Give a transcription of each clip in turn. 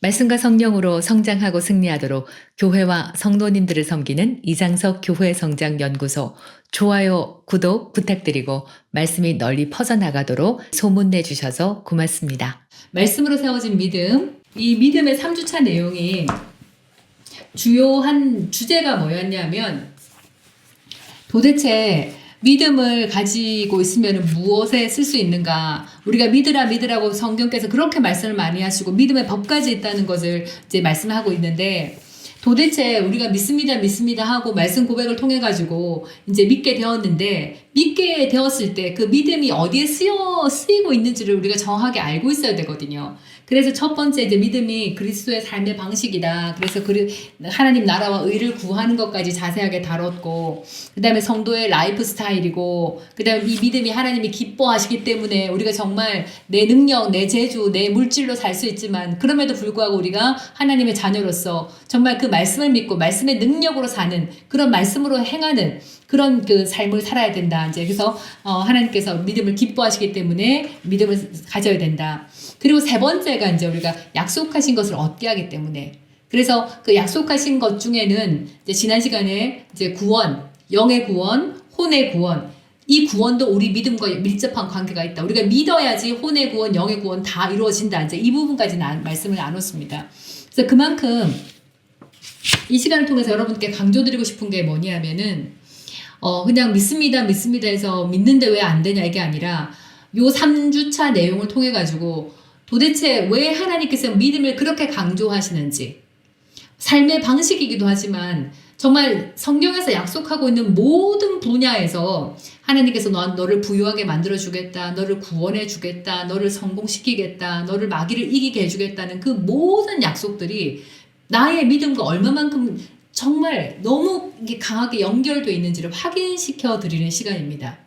말씀과 성령으로 성장하고 승리하도록 교회와 성도님들을 섬기는 이장석 교회 성장 연구소 좋아요, 구독 부탁드리고 말씀이 널리 퍼져나가도록 소문내 주셔서 고맙습니다. 말씀으로 세워진 믿음, 이 믿음의 3주차 내용이 주요한 주제가 뭐였냐면 도대체 믿음을 가지고 있으면 무엇에 쓸 수 있는가? 우리가 믿으라고 성경께서 그렇게 말씀을 많이 하시고 믿음의 법까지 있다는 것을 이제 말씀하고 있는데 도대체 우리가 믿습니다 하고 말씀 고백을 통해 가지고 이제 믿게 되었는데 믿게 되었을 때 그 믿음이 어디에 쓰이고 있는지를 우리가 정확하게 알고 있어야 되거든요. 그래서 첫 번째 이제 믿음이 그리스도의 삶의 방식이다. 그래서 하나님 나라와 의를 구하는 것까지 자세하게 다뤘고, 그 다음에 성도의 라이프 스타일이고, 그 다음에 이 믿음이 하나님이 기뻐하시기 때문에 우리가 정말 내 능력, 내 재주, 내 물질로 살 수 있지만 그럼에도 불구하고 우리가 하나님의 자녀로서 정말 그 말씀을 믿고 말씀의 능력으로 사는 그런 말씀으로 행하는 그런 그 삶을 살아야 된다. 이제 그래서 하나님께서 믿음을 기뻐하시기 때문에 믿음을 가져야 된다. 그리고 세 번째가 이제 우리가 약속하신 것을 얻게 하기 때문에 그래서 그 약속하신 것 중에는 이제 지난 시간에 이제 구원, 영의 구원, 혼의 구원 이 구원도 우리 믿음과 밀접한 관계가 있다. 우리가 믿어야지 혼의 구원, 영의 구원 다 이루어진다. 이제 이 부분까지 말씀을 나눴습니다. 그래서 그만큼 이 시간을 통해서 여러분께 강조드리고 싶은 게 뭐냐면은 그냥 믿습니다 해서 믿는데 왜 안 되냐 이게 아니라 요 3주차 내용을 통해 가지고 도대체 왜 하나님께서 믿음을 그렇게 강조하시는지 삶의 방식이기도 하지만 정말 성경에서 약속하고 있는 모든 분야에서 하나님께서 너를 부유하게 만들어주겠다, 너를 구원해주겠다, 너를 성공시키겠다, 너를 마귀를 이기게 해주겠다는 그 모든 약속들이 나의 믿음과 얼마만큼 정말 너무 강하게 연결되어 있는지를 확인시켜 드리는 시간입니다.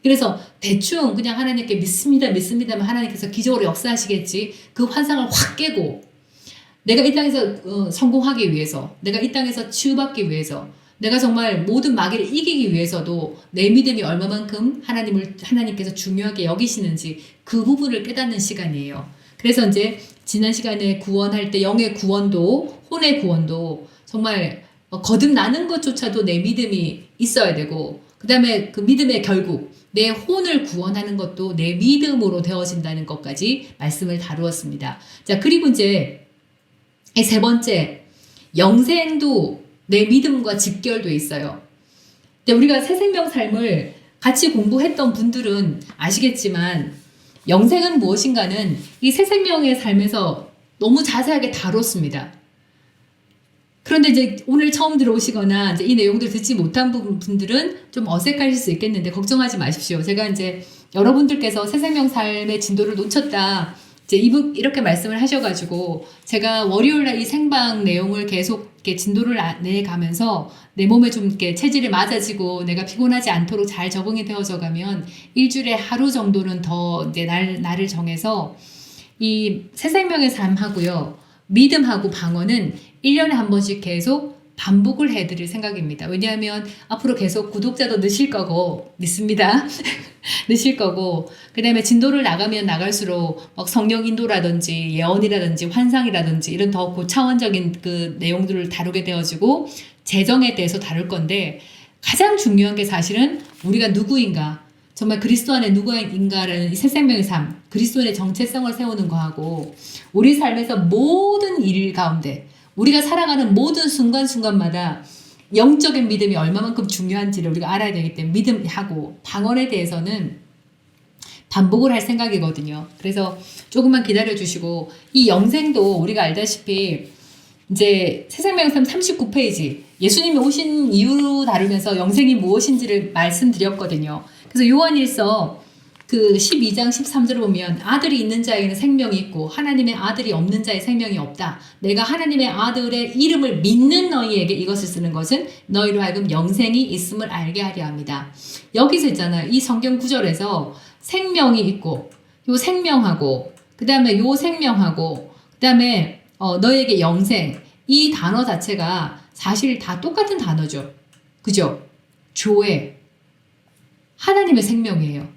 그래서 대충 그냥 하나님께 믿습니다면 하나님께서 기적으로 역사하시겠지 그 환상을 확 깨고 내가 이 땅에서 성공하기 위해서 내가 이 땅에서 치유받기 위해서 내가 정말 모든 마귀를 이기기 위해서도 내 믿음이 얼마만큼 하나님께서 중요하게 여기시는지 그 부분을 깨닫는 시간이에요. 그래서 이제 지난 시간에 구원할 때 영의 구원도 혼의 구원도 정말 거듭나는 것조차도 내 믿음이 있어야 되고 그 다음에 그 믿음의 결국 내 혼을 구원하는 것도 내 믿음으로 되어진다는 것까지 말씀을 다루었습니다. 자, 그리고 이제 세 번째 영생도 내 믿음과 직결되어 있어요. 근데 우리가 새생명 삶을 같이 공부했던 분들은 아시겠지만 영생은 무엇인가는 이 새생명의 삶에서 너무 자세하게 다뤘습니다. 그런데 이제 오늘 처음 들어오시거나 이제 이 내용들 듣지 못한 분들은 좀 어색하실 수 있겠는데 걱정하지 마십시오. 제가 이제 여러분들께서 새생명 삶의 진도를 놓쳤다. 이제 이렇게 말씀을 하셔가지고 제가 월요일날 이 생방 내용을 계속 이렇게 진도를 내가면서 내 몸에 좀 이렇게 체질이 맞아지고 내가 피곤하지 않도록 잘 적응이 되어져 가면 일주일에 하루 정도는 더 이제 날을 정해서 이 새생명의 삶하고요. 믿음하고 방언은 1년에 한 번씩 계속 반복을 해드릴 생각입니다. 왜냐하면 앞으로 계속 구독자도 느실 거고 믿습니다. 느실 거고 그 다음에 진도를 나가면 나갈수록 막 성령 인도라든지 예언이라든지 환상이라든지 이런 더 고차원적인 그 내용들을 다루게 되어지고 재정에 대해서 다룰 건데 가장 중요한 게 사실은 우리가 누구인가 정말 그리스도 안에 누구인가라는 이 새 생명의 삶 그리스도의 정체성을 세우는 거하고 우리 삶에서 모든 일 가운데 우리가 살아가는 모든 순간순간마다 영적인 믿음이 얼마만큼 중요한지를 우리가 알아야 되기 때문에 믿음하고 방언에 대해서는 반복을 할 생각이거든요. 그래서 조금만 기다려 주시고 이 영생도 우리가 알다시피 이제 새생명의 삶 39페이지 예수님이 오신 이유로 다루면서 영생이 무엇인지를 말씀드렸거든요. 그래서 요한일서 그 12장 13절을 보면 아들이 있는 자에게는 생명이 있고 하나님의 아들이 없는 자의 생명이 없다. 내가 하나님의 아들의 이름을 믿는 너희에게 이것을 쓰는 것은 너희로 하여금 영생이 있음을 알게 하려 합니다. 여기서 있잖아요. 이 성경 구절에서 생명이 있고 요 생명하고 그 다음에 요 생명하고 그 다음에 너희에게 영생 이 단어 자체가 사실 다 똑같은 단어죠. 그죠? 조회 하나님의 생명이에요.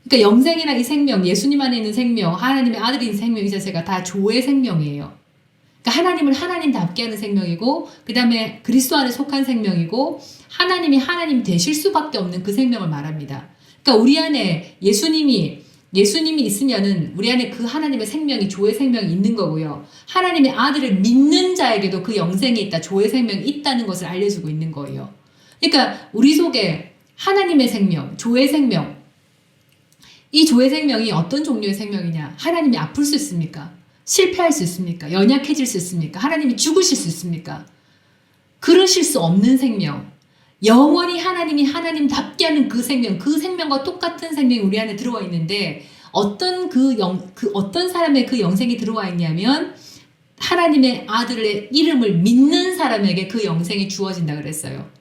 그러니까 영생이나 이 생명, 예수님 안에 있는 생명, 하나님의 아들인 생명 이 자체가 다 조의 생명이에요. 그러니까 하나님을 하나님답게 하는 생명이고, 그 다음에 그리스도 안에 속한 생명이고, 하나님이 하나님 되실 수밖에 없는 그 생명을 말합니다. 그러니까 우리 안에 예수님이 있으면은 우리 안에 그 하나님의 생명이 조의 생명이 있는 거고요. 하나님의 아들을 믿는 자에게도 그 영생이 있다, 조의 생명이 있다는 것을 알려주고 있는 거예요. 그러니까 우리 속에 하나님의 생명, 조의 생명, 이 조의 생명이 어떤 종류의 생명이냐? 하나님이 아플 수 있습니까? 실패할 수 있습니까? 연약해질 수 있습니까? 하나님이 죽으실 수 있습니까? 그러실 수 없는 생명. 영원히 하나님이 하나님답게 하는 그 생명과 똑같은 생명이 우리 안에 들어와 있는데, 어떤 어떤 사람의 그 영생이 들어와 있냐면, 하나님의 아들의 이름을 믿는 사람에게 그 영생이 주어진다 그랬어요.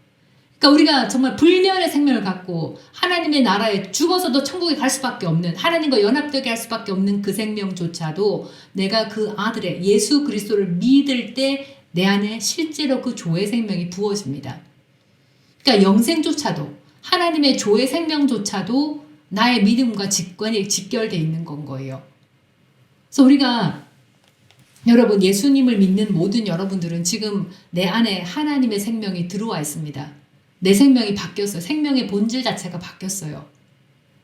그러니까 우리가 정말 불멸의 생명을 갖고 하나님의 나라에 죽어서도 천국에 갈 수밖에 없는, 하나님과 연합되게 할 수밖에 없는 그 생명조차도 내가 그 아들의 예수 그리스도를 믿을 때 내 안에 실제로 그 조의 생명이 부어집니다. 그러니까 영생조차도, 하나님의 조의 생명조차도 나의 믿음과 직결되어 있는 건 거예요. 그래서 우리가, 여러분, 예수님을 믿는 모든 여러분들은 지금 내 안에 하나님의 생명이 들어와 있습니다. 내 생명이 바뀌었어요. 생명의 본질 자체가 바뀌었어요.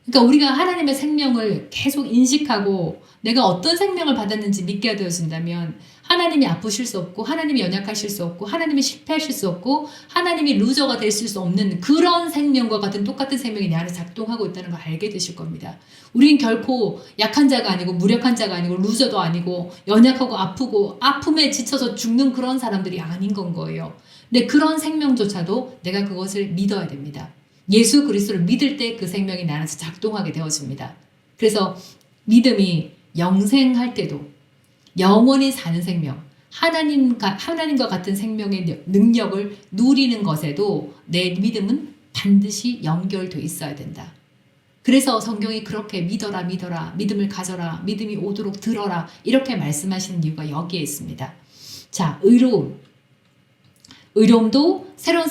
그러니까 우리가 하나님의 생명을 계속 인식하고 내가 어떤 생명을 받았는지 믿게 되어진다면, 하나님이 아프실 수 없고, 하나님이 연약하실 수 없고, 하나님이 실패하실 수 없고, 하나님이 루저가 되실 수 없는 그런 생명과 같은 똑같은 생명이 내 안에 작동하고 있다는 걸 알게 되실 겁니다. 우린 결코 약한 자가 아니고, 무력한 자가 아니고, 루저도 아니고, 연약하고 아프고 아픔에 지쳐서 죽는 그런 사람들이 아닌 건 거예요. 근데 그런 생명조차도 내가 그것을 믿어야 됩니다. 예수 그리스도를 믿을 때 그 생명이 내 안에서 작동하게 되어집니다. 그래서 믿음이 영생할 때도, 영원히 사는 생명, 하나님과 같은 생명의 능력을 누리는 것에도 내 믿음은 반드시 연결되어 있어야 된다. 그래서 성경이 그렇게 믿어라, 믿음을 가져라, 믿음이 오도록 들어라, 이렇게 말씀하시는 이유가 여기에 있습니다. 자, 의로움도 새로운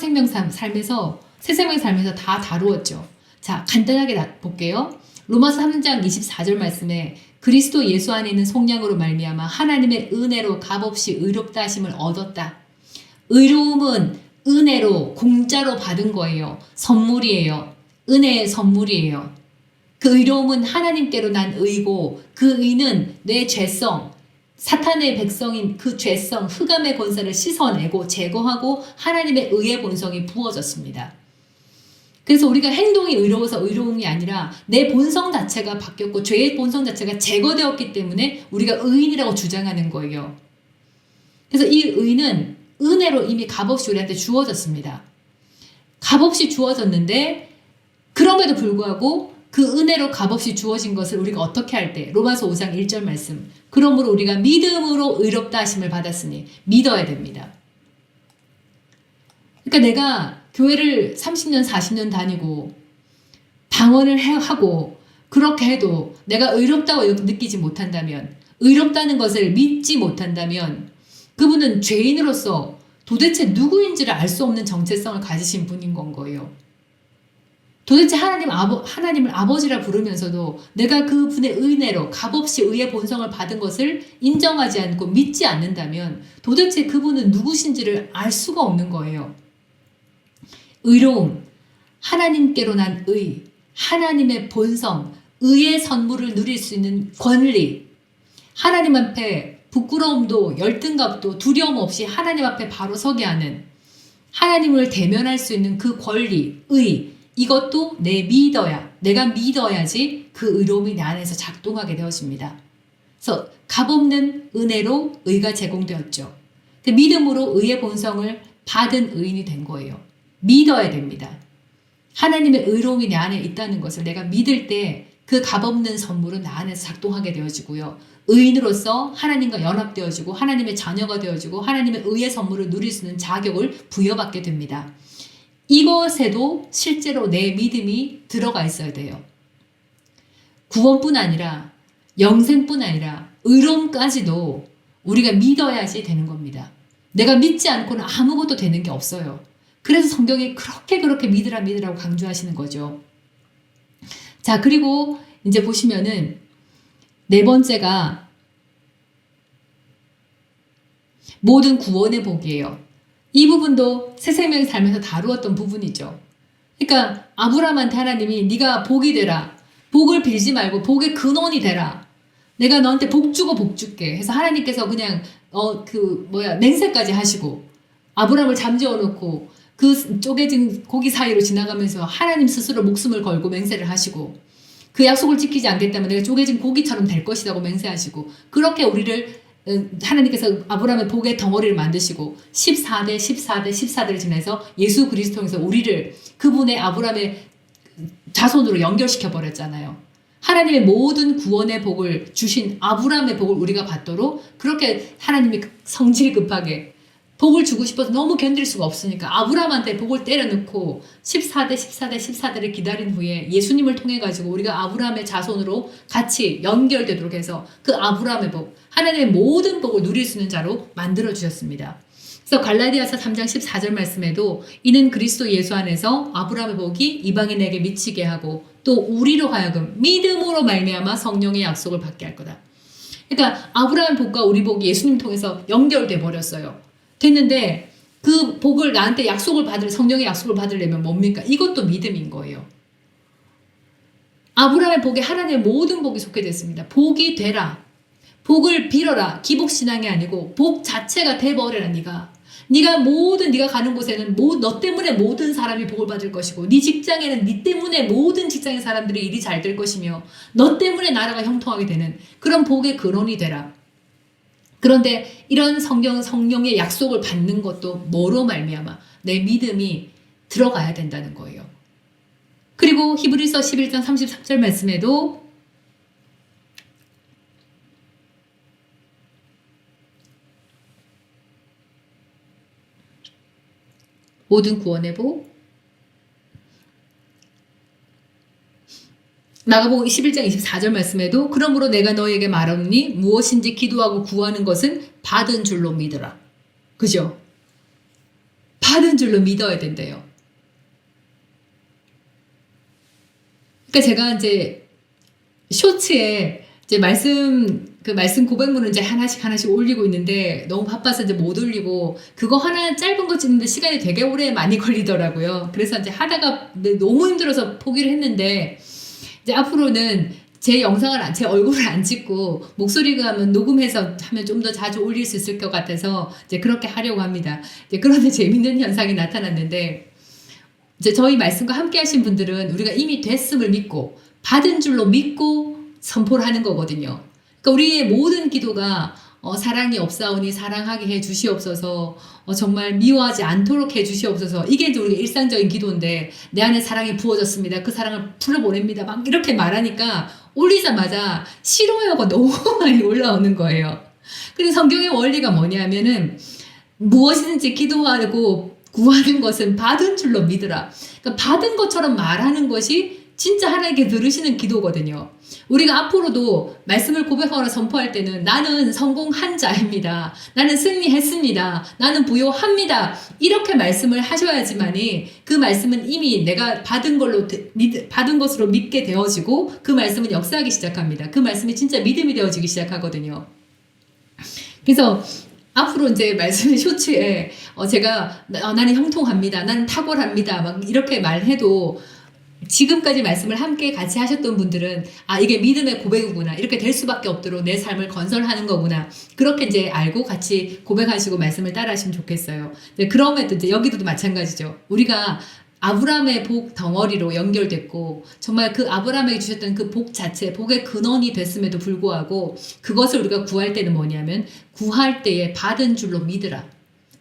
삶에서, 새 생명의 삶에서 다 다루었죠. 자, 간단하게 볼게요. 로마서 3장 24절 말씀에 그리스도 예수 안에 있는 속량으로 말미암아 하나님의 은혜로 값없이 의롭다 하심을 얻었다. 의로움은 은혜로, 공짜로 받은 거예요. 선물이에요. 은혜의 선물이에요. 그 의로움은 하나님께로 난 의고, 그 의는 내 죄성, 사탄의 백성인 그 죄성, 흑암의 권세를 씻어내고 제거하고 하나님의 의의 본성이 부어졌습니다. 그래서 우리가 행동이 의로워서 의로움이 아니라 내 본성 자체가 바뀌었고 죄의 본성 자체가 제거되었기 때문에 우리가 의인이라고 주장하는 거예요. 그래서 이 의는 은혜로 이미 값없이 우리한테 주어졌습니다. 값없이 주어졌는데, 그럼에도 불구하고 그 은혜로 값없이 주어진 것을 우리가 어떻게 할 때, 로마서 5장 1절 말씀, 그러므로 우리가 믿음으로 의롭다 하심을 받았으니 믿어야 됩니다. 그러니까 내가 교회를 30년, 40년 다니고 방언을 하고 그렇게 해도 내가 의롭다고 느끼지 못한다면, 의롭다는 것을 믿지 못한다면, 그분은 죄인으로서 도대체 누구인지를 알 수 없는 정체성을 가지신 분인 건 거예요. 도대체 하나님을 아버지라 부르면서도 내가 그분의 은혜로 값없이 의의 본성을 받은 것을 인정하지 않고 믿지 않는다면 도대체 그분은 누구신지를 알 수가 없는 거예요. 의로움, 하나님께로 난 의, 하나님의 본성, 의의 선물을 누릴 수 있는 권리, 하나님 앞에 부끄러움도 열등감도 두려움 없이 하나님 앞에 바로 서게 하는, 하나님을 대면할 수 있는 그 권리, 의, 이것도 내가 믿어야지 그 의로움이 내 안에서 작동하게 되어집니다. 그래서 값없는 은혜로 의가 제공되었죠. 믿음으로 의의 본성을 받은 의인이 된 거예요. 믿어야 됩니다. 하나님의 의로움이 내 안에 있다는 것을 내가 믿을 때 그 값없는 선물은 나 안에서 작동하게 되어지고요. 의인으로서 하나님과 연합되어지고 하나님의 자녀가 되어지고 하나님의 의의 선물을 누릴 수 있는 자격을 부여받게 됩니다. 이것에도 실제로 내 믿음이 들어가 있어야 돼요. 구원뿐 아니라 영생뿐 아니라 의로움까지도 우리가 믿어야지 되는 겁니다. 내가 믿지 않고는 아무것도 되는 게 없어요. 그래서 성경이 그렇게 믿으라고 강조하시는 거죠. 자, 그리고 이제 보시면은 네 번째가 모든 구원의 복이에요. 이 부분도 새 생명이 살면서 다루었던 부분이죠. 그러니까 아브라함한테 하나님이 네가 복이 되라. 복을 빌지 말고 복의 근원이 되라. 내가 너한테 복 주고 복 줄게. 해서 하나님께서 그냥 맹세까지 하시고 아브라함을 잠재워 놓고 그 쪼개진 고기 사이로 지나가면서 하나님 스스로 목숨을 걸고 맹세를 하시고 그 약속을 지키지 않겠다면 내가 쪼개진 고기처럼 될 것이라고 맹세하시고 그렇게 우리를 하나님께서 아브라함의 복의 덩어리를 만드시고 14대 14대 14대를 지나서 예수 그리스도 통해서 우리를 그분의 아브라함의 자손으로 연결시켜 버렸잖아요. 하나님의 모든 구원의 복을 주신 아브라함의 복을 우리가 받도록 그렇게 하나님이 성질 급하게 복을 주고 싶어서 너무 견딜 수가 없으니까 아브라함한테 복을 때려넣고 14대 14대 14대를 기다린 후에 예수님을 통해 가지고 우리가 아브라함의 자손으로 같이 연결되도록 해서 그 아브라함의 복, 하나님의 모든 복을 누릴 수 있는 자로 만들어 주셨습니다. 그래서 갈라디아서 3장 14절 말씀에도 이는 그리스도 예수 안에서 아브라함의 복이 이방인에게 미치게 하고 또 우리로 하여금 믿음으로 말미암아 성령의 약속을 받게 할 거다. 그러니까 아브라함의 복과 우리 복이 예수님 통해서 연결돼 버렸어요. 됐는데 그 복을 나한테 성령의 약속을 받으려면 뭡니까? 이것도 믿음인 거예요. 아브라함의 복에 하나님의 모든 복이 속해 됐습니다. 복이 되라. 복을 빌어라. 기복신앙이 아니고 복 자체가 돼버려라. 네가 가는 곳에는 너 때문에 모든 사람이 복을 받을 것이고 네 직장에는 네 때문에 모든 직장의 사람들이 일이 잘 될 것이며 너 때문에 나라가 형통하게 되는 그런 복의 근원이 되라. 그런데 이런 성령의 약속을 받는 것도 뭐로 말미암아 내 믿음이 들어가야 된다는 거예요. 그리고 히브리서 11장 33절 말씀에도 모든 구원의 복 마가복음 21장 24절 말씀에도 그러므로 내가 너에게 말하노니 무엇인지 기도하고 구하는 것은 받은 줄로 믿으라. 그죠? 받은 줄로 믿어야 된대요. 그러니까 제가 이제 쇼츠에 이제 말씀 고백문을 이제 하나씩 올리고 있는데 너무 바빠서 이제 못 올리고 그거 하나 짧은 거 찍는데 시간이 되게 오래 많이 걸리더라고요. 그래서 이제 하다가 너무 힘들어서 포기를 했는데 이제 앞으로는 제 얼굴을 안 찍고 목소리가 녹음해서 하면 좀 더 자주 올릴 수 있을 것 같아서 이제 그렇게 하려고 합니다. 이제 그런데 재밌는 현상이 나타났는데 이제 저희 말씀과 함께 하신 분들은 우리가 이미 됐음을 믿고 받은 줄로 믿고 선포를 하는 거거든요. 그러니까 우리의 모든 기도가 사랑이 없사오니 사랑하게 해 주시옵소서. 정말 미워하지 않도록 해 주시옵소서. 이게 이제 우리가 일상적인 기도인데 내 안에 사랑이 부어졌습니다. 그 사랑을 풀어보냅니다. 막 이렇게 말하니까 올리자마자 싫어요가 너무 많이 올라오는 거예요. 근데 성경의 원리가 뭐냐면은 무엇이든지 기도하고 구하는 것은 받은 줄로 믿으라. 그러니까 받은 것처럼 말하는 것이 진짜 하나님께 들으시는 기도거든요. 우리가 앞으로도 말씀을 고백하거나 선포할 때는 나는 성공한 자입니다. 나는 승리했습니다. 나는 부요합니다. 이렇게 말씀을 하셔야지만이 그 말씀은 이미 내가 받은 것으로 믿게 되어지고 그 말씀은 역사하기 시작합니다. 그 말씀이 진짜 믿음이 되어지기 시작하거든요. 그래서 앞으로 이제 말씀의 쇼츠에 제가 나는 형통합니다. 나는 탁월합니다. 막 이렇게 말해도 지금까지 말씀을 함께 같이 하셨던 분들은 이게 믿음의 고백이구나. 이렇게 될 수밖에 없도록 내 삶을 건설하는 거구나. 그렇게 이제 알고 같이 고백하시고 말씀을 따라 하시면 좋겠어요. 그러면 이제 여기도 마찬가지죠. 우리가 아브라함의 복 덩어리로 연결됐고 정말 그 아브라함에게 주셨던 그 복 자체, 복의 근원이 됐음에도 불구하고 그것을 우리가 구할 때는 뭐냐면 구할 때에 받은 줄로 믿으라.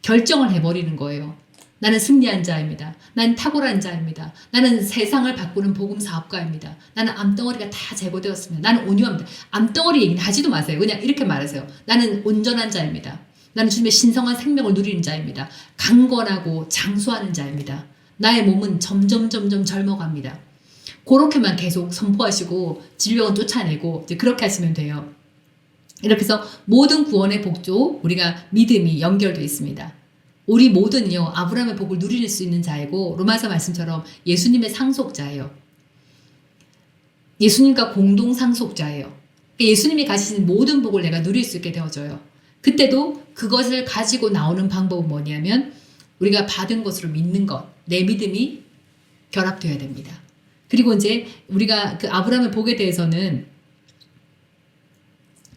결정을 해버리는 거예요. 나는 승리한 자입니다. 나는 탁월한 자입니다. 나는 세상을 바꾸는 복음 사업가입니다. 나는 암덩어리가 다 제거되었습니다. 나는 온유합니다. 암덩어리 얘기는 하지도 마세요. 그냥 이렇게 말하세요. 나는 온전한 자입니다. 나는 주님의 신성한 생명을 누리는 자입니다. 강건하고 장수하는 자입니다. 나의 몸은 점점 젊어갑니다. 그렇게만 계속 선포하시고 질병은 쫓아내고 이제 그렇게 하시면 돼요. 이렇게 해서 모든 구원의 복조 우리가 믿음이 연결되어 있습니다. 우리 모두는요 아브라함의 복을 누릴 수 있는 자이고 로마서 말씀처럼 예수님의 상속자예요. 예수님과 공동 상속자예요. 그러니까 예수님이 가지신 모든 복을 내가 누릴 수 있게 되어져요. 그때도 그것을 가지고 나오는 방법은 뭐냐면 우리가 받은 것으로 믿는 것, 내 믿음이 결합되어야 됩니다. 그리고 이제 우리가 그 아브라함의 복에 대해서는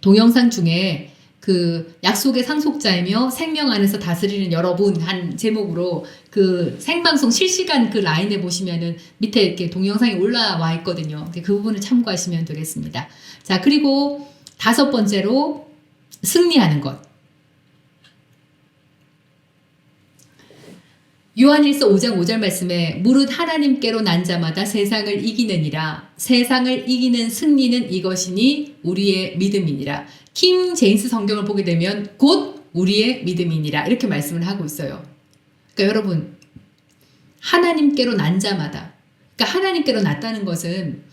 동영상 중에 그 약속의 상속자이며 생명 안에서 다스리는 여러분 한 제목으로 그 생방송 실시간 그 라인에 보시면은 밑에 이렇게 동영상이 올라와 있거든요. 그 부분을 참고하시면 되겠습니다. 자, 그리고 5번째로 승리하는 것. 요한일서 5장 5절 말씀에 무릇 하나님께로 난 자마다 세상을 이기느니라. 세상을 이기는 승리는 이것이니 우리의 믿음이니라. 킹 제임스 성경을 보게 되면 곧 우리의 믿음이니라. 이렇게 말씀을 하고 있어요. 그러니까 여러분, 하나님께로 난 자마다, 그러니까 하나님께로 났다는 것은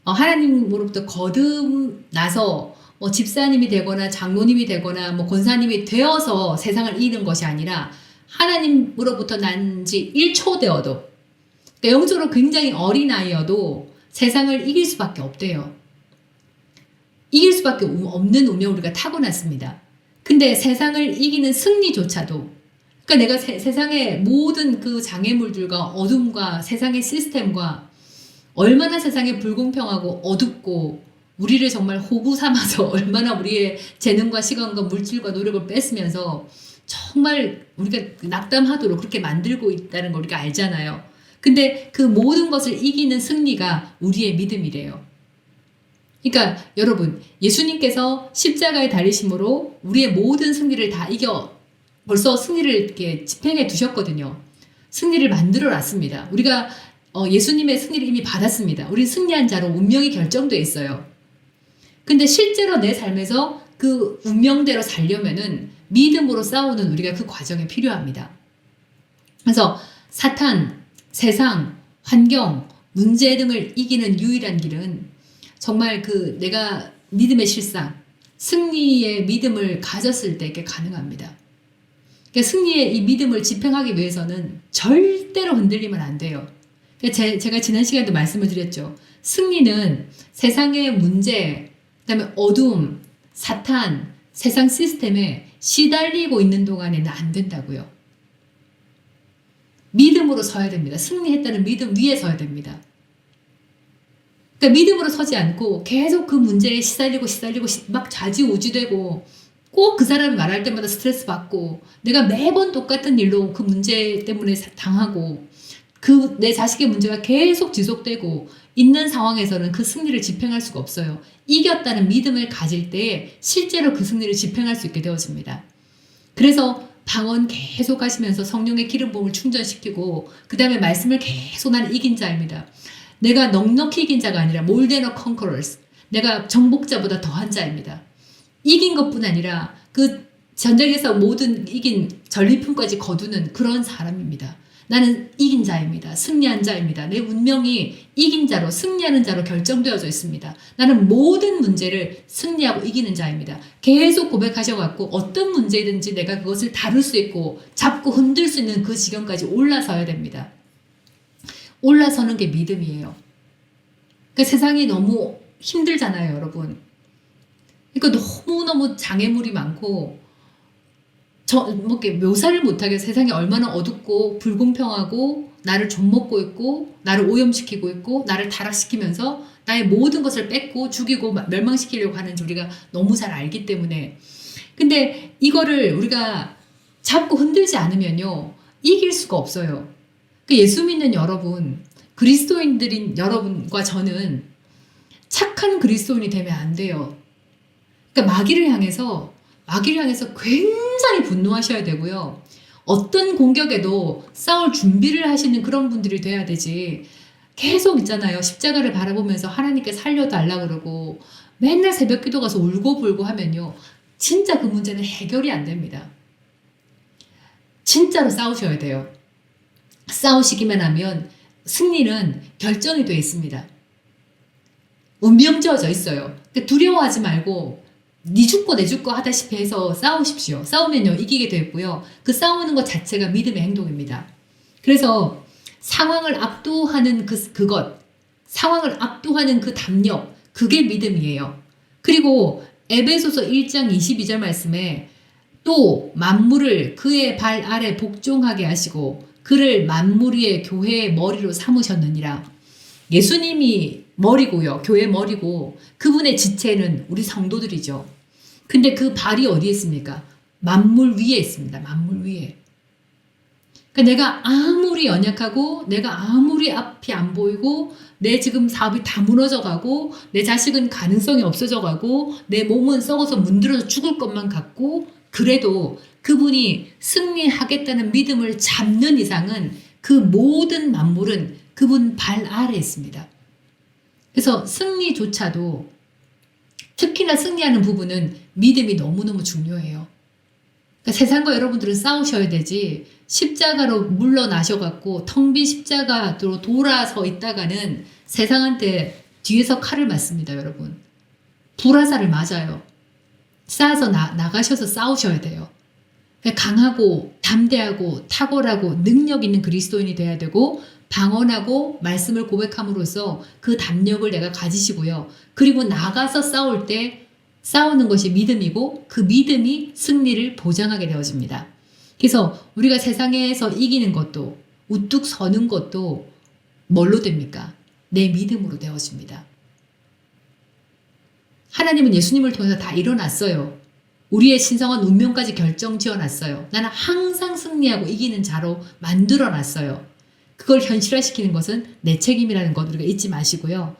하나님으로부터 거듭나서 뭐 집사님이 되거나 장로님이 되거나 뭐 권사님이 되어서 세상을 이기는 것이 아니라 하나님으로부터 난 지 1초 되어도, 그러니까 영적으로 굉장히 어린아이여도 세상을 이길 수밖에 없대요. 이길 수밖에 없는 운명 우리가 타고났습니다. 근데 세상을 이기는 승리조차도, 그러니까 내가 세상의 모든 그 장애물들과 어둠과 세상의 시스템과 얼마나 세상이 불공평하고 어둡고 우리를 정말 호구 삼아서 얼마나 우리의 재능과 시간과 물질과 노력을 뺏으면서 정말 우리가 낙담하도록 그렇게 만들고 있다는 걸 우리가 알잖아요. 근데 그 모든 것을 이기는 승리가 우리의 믿음이래요. 그러니까 여러분, 예수님께서 십자가에 달리심으로 우리의 모든 승리를 다 벌써 승리를 이렇게 집행해 두셨거든요. 승리를 만들어 놨습니다. 우리가 예수님의 승리를 이미 받았습니다. 우리 승리한 자로 운명이 결정되어 있어요. 근데 실제로 내 삶에서 그 운명대로 살려면은 믿음으로 싸우는 우리가 그 과정에 필요합니다. 그래서 사탄, 세상, 환경, 문제 등을 이기는 유일한 길은 정말 그 내가 믿음의 실상, 승리의 믿음을 가졌을 때 이게 가능합니다. 그러니까 승리의 이 믿음을 집행하기 위해서는 절대로 흔들리면 안 돼요. 그러니까 제가 지난 시간에도 말씀을 드렸죠. 승리는 세상의 문제, 그다음에 어둠, 사탄, 세상 시스템에 시달리고 있는 동안에는 안 된다고요. 믿음으로 서야 됩니다. 승리했다는 믿음 위에 서야 됩니다. 그러니까 믿음으로 서지 않고 계속 그 문제에 시달리고 막 좌지우지되고 꼭 그 사람이 말할 때마다 스트레스 받고 내가 매번 똑같은 일로 그 문제 때문에 당하고 그 내 자식의 문제가 계속 지속되고 있는 상황에서는 그 승리를 집행할 수가 없어요. 이겼다는 믿음을 가질 때 실제로 그 승리를 집행할 수 있게 되어집니다. 그래서 방언 계속 하시면서 성령의 기름 부음을 충전시키고 그 다음에 말씀을 계속 나는 이긴 자입니다. 내가 넉넉히 이긴 자가 아니라 more than a conquerors. 내가 정복자보다 더한 자입니다. 이긴 것뿐 아니라 그 전쟁에서 모든 이긴 전리품까지 거두는 그런 사람입니다. 나는 이긴 자입니다. 승리한 자입니다. 내 운명이 이긴 자로 승리하는 자로 결정되어져 있습니다. 나는 모든 문제를 승리하고 이기는 자입니다. 계속 고백하셔갖고 어떤 문제든지 내가 그것을 다룰 수 있고 잡고 흔들 수 있는 그 지경까지 올라서야 됩니다. 올라서는 게 믿음이에요. 그러니까 세상이 너무 힘들잖아요, 여러분. 그러니까 너무너무 장애물이 많고 묘사를 못하게 세상이 얼마나 어둡고 불공평하고 나를 좀먹고 있고 나를 오염시키고 있고 나를 타락시키면서 나의 모든 것을 뺏고 죽이고 멸망시키려고 하는지 우리가 너무 잘 알기 때문에 근데 이거를 우리가 잡고 흔들지 않으면요 이길 수가 없어요. 예수 믿는 여러분, 그리스도인들인 여러분과 저는 착한 그리스도인이 되면 안 돼요. 그러니까 마귀를 향해서 굉장히 분노하셔야 되고요. 어떤 공격에도 싸울 준비를 하시는 그런 분들이 돼야 되지. 계속 있잖아요. 십자가를 바라보면서 하나님께 살려달라 그러고 맨날 새벽 기도 가서 울고불고 하면요. 진짜 그 문제는 해결이 안 됩니다. 진짜로 싸우셔야 돼요. 싸우시기만 하면 승리는 결정이 되어 있습니다. 운명지어져 있어요. 두려워하지 말고 니 죽고 내 죽고 하다시피 해서 싸우십시오. 싸우면요 이기게 되고요. 그 싸우는 것 자체가 믿음의 행동입니다. 그래서 상황을 압도하는 그것 상황을 압도하는 그 담력, 그게 믿음이에요. 그리고 에베소서 1장 22절 말씀에 또 만물을 그의 발 아래 복종하게 하시고 그를 만물 위의 교회의 머리로 삼으셨느니라. 예수님이 머리고요. 교회 머리고 그분의 지체는 우리 성도들이죠. 근데 그 발이 어디에 있습니까? 만물 위에 있습니다. 만물 위에. 그러니까 내가 아무리 연약하고 내가 아무리 앞이 안 보이고 내 지금 사업이 다 무너져 가고 내 자식은 가능성이 없어져 가고 내 몸은 썩어서 문드러져 죽을 것만 같고 그래도 그분이 승리하겠다는 믿음을 잡는 이상은 그 모든 만물은 그분 발 아래에 있습니다. 그래서 승리조차도 특히나 승리하는 부분은 믿음이 너무너무 중요해요. 그러니까 세상과 여러분들은 싸우셔야 되지 십자가로 물러나셔갖고 텅 빈 십자가로 돌아서 있다가는 세상한테 뒤에서 칼을 맞습니다, 여러분. 불화살을 맞아요. 싸서 나가셔서 싸우셔야 돼요. 그러니까 강하고 담대하고 탁월하고 능력 있는 그리스도인이 돼야 되고 방언하고 말씀을 고백함으로써 그 담력을 내가 가지시고요. 그리고 나가서 싸울 때 싸우는 것이 믿음이고 그 믿음이 승리를 보장하게 되어집니다. 그래서 우리가 세상에서 이기는 것도 우뚝 서는 것도 뭘로 됩니까? 내 믿음으로 되어집니다. 하나님은 예수님을 통해서 다 일어났어요. 우리의 신성한 운명까지 결정지어놨어요. 나는 항상 승리하고 이기는 자로 만들어놨어요. 그걸 현실화시키는 것은 내 책임이라는 것 우리가 잊지 마시고요.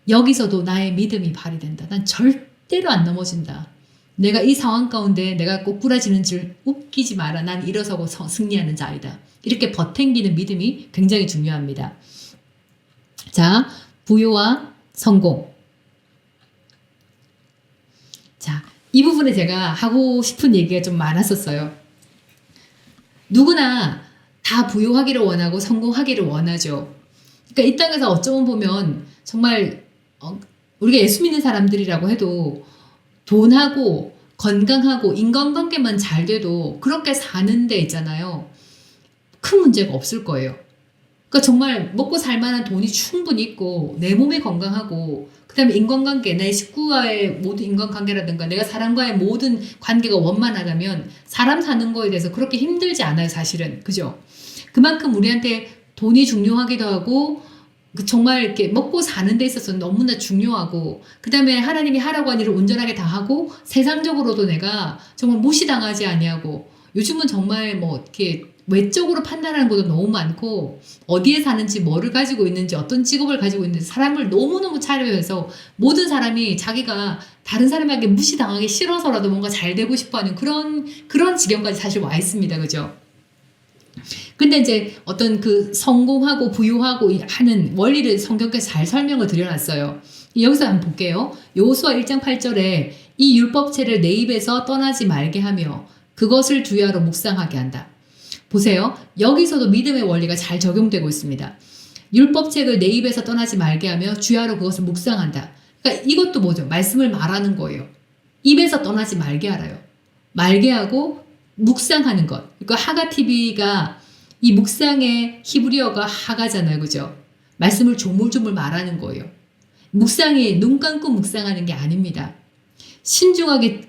여기서도 나의 믿음이 발휘된다. 난 절대로 안 넘어진다. 내가 이 상황 가운데 내가 꼬꾸라지는 줄 웃기지 마라. 난 일어서고 승리하는 자이다. 이렇게 버탱기는 믿음이 굉장히 중요합니다. 자, 부요와 성공. 자, 이 부분에 제가 하고 싶은 얘기가 좀 많았었어요. 누구나 다 부요하기를 원하고 성공하기를 원하죠. 그러니까 이 땅에서 어쩌면 보면 정말 우리가 예수 믿는 사람들이라고 해도 돈하고 건강하고 인간관계만 잘 돼도 그렇게 사는 데 있잖아요. 큰 문제가 없을 거예요. 그러니까 정말 먹고 살 만한 돈이 충분히 있고 내 몸이 건강하고 그다음에 인간관계, 내 식구와의 모든 인간관계라든가 내가 사람과의 모든 관계가 원만하다면 사람 사는 거에 대해서 그렇게 힘들지 않아요, 사실은. 그죠? 그만큼 우리한테 돈이 중요하기도 하고 정말 이렇게 먹고 사는 데 있어서 너무나 중요하고 그다음에 하나님이 하라고 한 일을 온전하게 다 하고 세상적으로도 내가 정말 무시당하지 아니하고 요즘은 정말 뭐 이렇게 외적으로 판단하는 것도 너무 많고 어디에 사는지 뭐를 가지고 있는지 어떤 직업을 가지고 있는지 사람을 너무너무 차려해서 모든 사람이 자기가 다른 사람에게 무시당하기 싫어서라도 뭔가 잘 되고 싶어하는 그런 지경까지 사실 와 있습니다. 그죠? 근데 이제 어떤 그 성공하고 부유하고 하는 원리를 성경께서 잘 설명을 드려놨어요. 여기서 한번 볼게요. 여호수아 1장 8절에 이 율법책을 내 입에서 떠나지 말게 하며 그것을 주야로 묵상하게 한다. 보세요. 여기서도 믿음의 원리가 잘 적용되고 있습니다. 율법책을 내 입에서 떠나지 말게 하며 주야로 그것을 묵상한다. 그러니까 이것도 뭐죠? 말씀을 말하는 거예요. 입에서 떠나지 말게 하라요. 말게 하고 묵상하는 것. 그러니까 하가TV가 이 묵상의 히브리어가 하가잖아요. 그죠? 말씀을 조물조물 말하는 거예요. 묵상이 눈 감고 묵상하는 게 아닙니다. 신중하게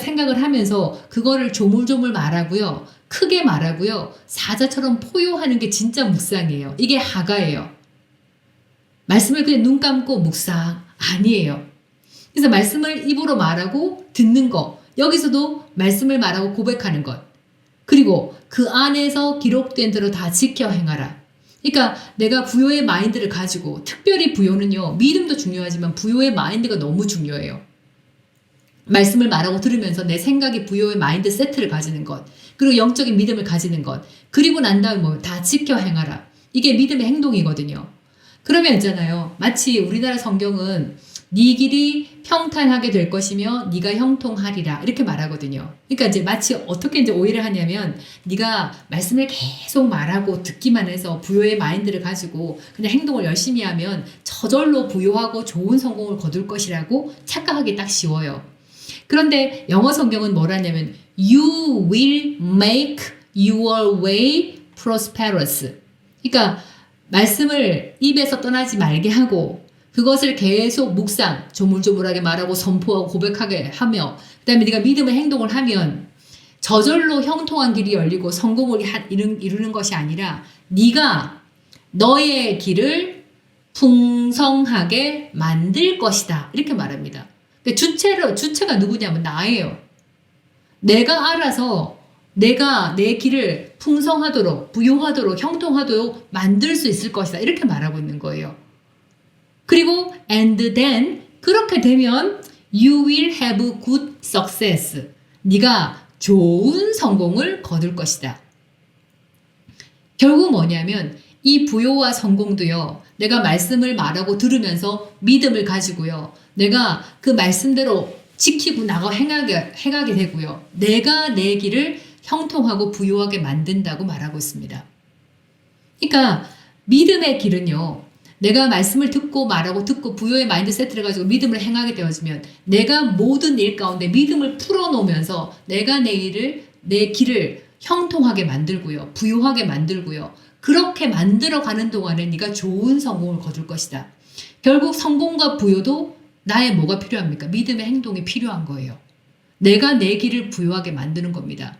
생각을 하면서 그거를 조물조물 말하고요. 크게 말하고요. 사자처럼 포효하는 게 진짜 묵상이에요. 이게 하가예요. 말씀을 그냥 눈 감고 묵상 아니에요. 그래서 말씀을 입으로 말하고 듣는 거. 여기서도 말씀을 말하고 고백하는 것. 그리고 그 안에서 기록된 대로 다 지켜 행하라. 그러니까 내가 부요의 마인드를 가지고 특별히 부요는요. 믿음도 중요하지만 부요의 마인드가 너무 중요해요. 말씀을 말하고 들으면서 내 생각이 부요의 마인드 세트를 가지는 것. 그리고 영적인 믿음을 가지는 것. 그리고 난 다음에 뭐 다 지켜 행하라. 이게 믿음의 행동이거든요. 그러면 있잖아요. 마치 우리나라 성경은 네 길이 평탄하게 될 것이며 네가 형통하리라 이렇게 말하거든요. 그러니까 이제 마치 어떻게 이제 오해를 하냐면 네가 말씀을 계속 말하고 듣기만 해서 부요의 마인드를 가지고 그냥 행동을 열심히 하면 저절로 부요하고 좋은 성공을 거둘 것이라고 착각하기 딱 쉬워요. 그런데 영어 성경은 뭐라냐면 You will make your way prosperous. 그러니까 말씀을 입에서 떠나지 말게 하고 그것을 계속 묵상, 조물조물하게 말하고 선포하고 고백하게 하며 그다음에 네가 믿음의 행동을 하면 저절로 형통한 길이 열리고 성공을 이루는 것이 아니라 네가 너의 길을 풍성하게 만들 것이다. 이렇게 말합니다. 근데 주체가 누구냐면 나예요. 내가 알아서 내가 내 길을 풍성하도록, 부요하도록, 형통하도록 만들 수 있을 것이다. 이렇게 말하고 있는 거예요. 그리고 and then 그렇게 되면 you will have good success. 네가 좋은 성공을 거둘 것이다. 결국 뭐냐면 이 부요와 성공도요. 내가 말씀을 말하고 들으면서 믿음을 가지고요. 내가 그 말씀대로 지키고 나가 행하게 되고요. 내가 내 길을 형통하고 부요하게 만든다고 말하고 있습니다. 그러니까 믿음의 길은요. 내가 말씀을 듣고 말하고 듣고 부요의 마인드세트를 가지고 믿음을 행하게 되어지면 내가 모든 일 가운데 믿음을 풀어놓으면서 내가 내 길을 형통하게 만들고요. 부요하게 만들고요. 그렇게 만들어가는 동안에 네가 좋은 성공을 거둘 것이다. 결국 성공과 부요도 나의 뭐가 필요합니까? 믿음의 행동이 필요한 거예요. 내가 내 길을 부요하게 만드는 겁니다.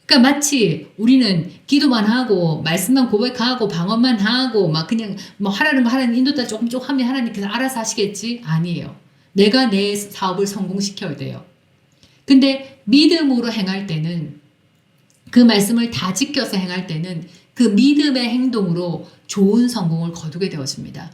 그러니까 마치 우리는 기도만 하고 말씀만 고백하고 방언만 하고 막 그냥 뭐 하라는 거 하라는 인도 따라 조금 하면 하나님께서 알아서 하시겠지? 아니에요. 내가 내 사업을 성공시켜야 돼요. 근데 믿음으로 행할 때는 그 말씀을 다 지켜서 행할 때는 그 믿음의 행동으로 좋은 성공을 거두게 되어집니다.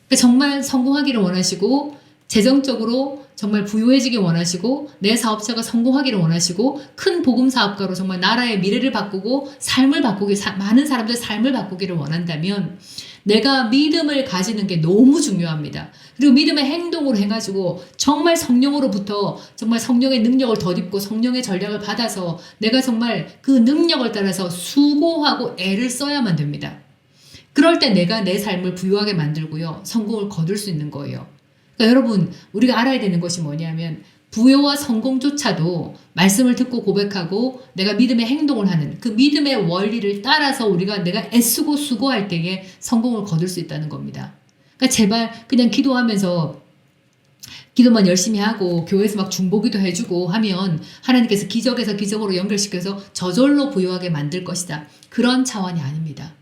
그러니까 정말 성공하기를 원하시고 재정적으로 정말 부유해지길 원하시고 내 사업자가 성공하기를 원하시고 큰 복음 사업가로 정말 나라의 미래를 바꾸고 삶을 바꾸기 많은 사람들의 삶을 바꾸기를 원한다면 내가 믿음을 가지는 게 너무 중요합니다. 그리고 믿음의 행동으로 해가지고 정말 성령으로부터 정말 성령의 능력을 덧입고 성령의 전략을 받아서 내가 정말 그 능력을 따라서 수고하고 애를 써야만 됩니다. 그럴 때 내가 내 삶을 부유하게 만들고요. 성공을 거둘 수 있는 거예요. 그러니까 여러분 우리가 알아야 되는 것이 뭐냐면 부요와 성공조차도 말씀을 듣고 고백하고 내가 믿음의 행동을 하는 그 믿음의 원리를 따라서 내가 애쓰고 수고할 때에 성공을 거둘 수 있다는 겁니다. 그러니까 제발 그냥 기도하면서 기도만 열심히 하고 교회에서 막 중보기도 해주고 하면 하나님께서 기적에서 기적으로 연결시켜서 저절로 부유하게 만들 것이다. 그런 차원이 아닙니다.